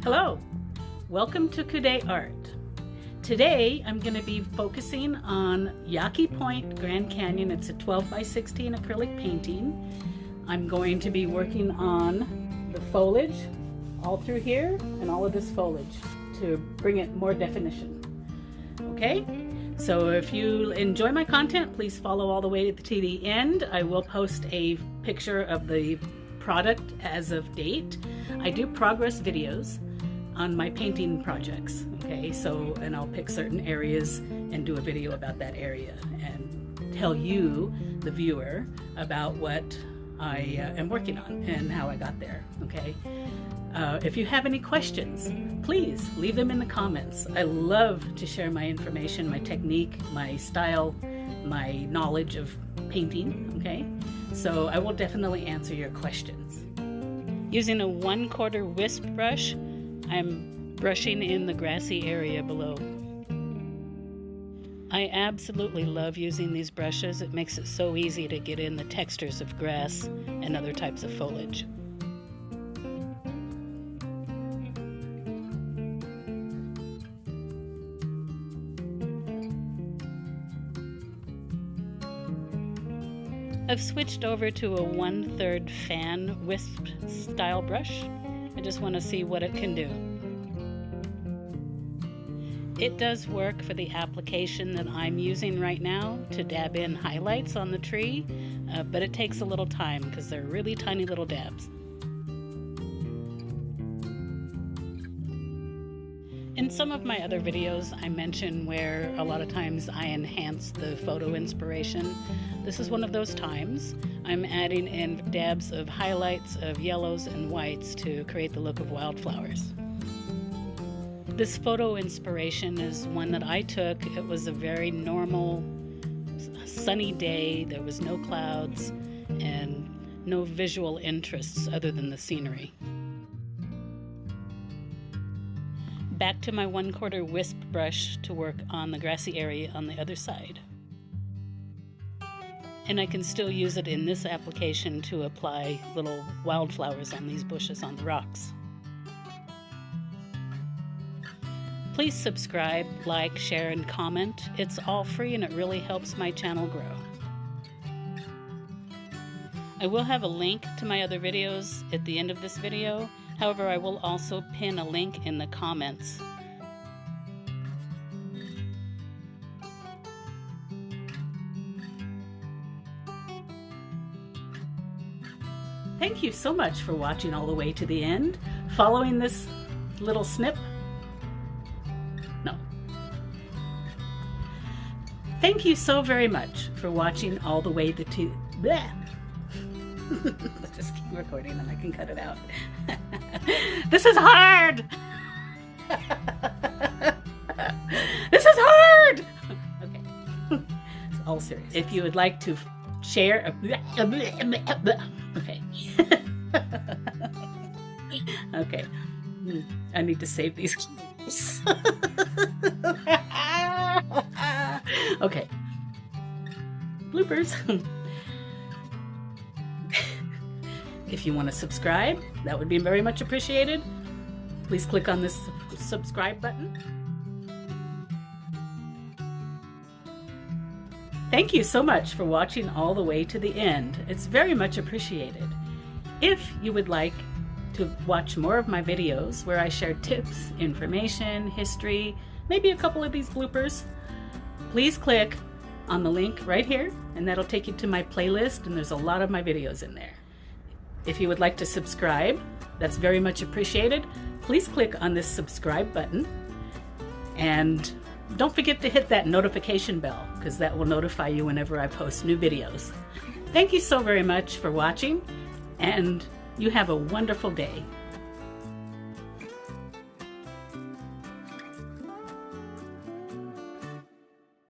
Hello, welcome to Kude Art. Today I'm going to be focusing on YAKI Point Grand Canyon. It's a 12 by 16 acrylic painting. I'm going to be working on the foliage all through here and all of this foliage to bring it more definition. Okay, so if you enjoy my content, please follow all the way to the end. I will post a picture of the product as of date. I do progress videos on my painting projects, okay, so, and I'll pick certain areas and do a video about that area and tell you, the viewer, about what I am working on and how I got there, okay. If you have any questions, please leave them in the comments. I love to share my information, my technique, my style, my knowledge of painting, okay, so I will definitely answer your questions. Using a 1/4 wisp brush, I'm brushing in the grassy area below. I absolutely love using these brushes. It makes it so easy to get in the textures of grass and other types of foliage. I've switched over to a 1/3 fan wisp style brush. I just want to see what it can do. It does work for the application that I'm using right now to dab in highlights on the tree, but it takes a little time because they're really tiny little dabs. In some of my other videos, I mention where a lot of times I enhance the photo inspiration. This is one of those times. I'm adding in dabs of highlights of yellows and whites to create the look of wildflowers. This photo inspiration is one that I took. It was a very normal, sunny day. There was no clouds and no visual interests other than the scenery. Back to my 1/4 wisp brush to work on the grassy area on the other side. And I can still use it in this application to apply little wildflowers on these bushes on the rocks. Please subscribe, like, share, and comment. It's all free and it really helps my channel grow. I will have a link to my other videos at the end of this video. However, I will also pin a link in the comments. Thank you so much for watching all the way to the end. Following this little snip. No. Thank you so very much for watching all the way to bleh. Let's just keep recording and I can cut it out. This is hard! This is hard! Okay. It's all serious. If you would like to share okay. Okay. I need to save these clips. Okay. Bloopers. If you want to subscribe, that would be very much appreciated. Please click on this subscribe button. Thank you so much for watching all the way to the end. It's very much appreciated. If you would like to watch more of my videos where I share tips, information, history, maybe a couple of these bloopers, please click on the link right here and that'll take you to my playlist, and there's a lot of my videos in there. If you would like to subscribe, that's very much appreciated. Please click on this subscribe button and don't forget to hit that notification bell because that will notify you whenever I post new videos. Thank you so very much for watching and you have a wonderful day.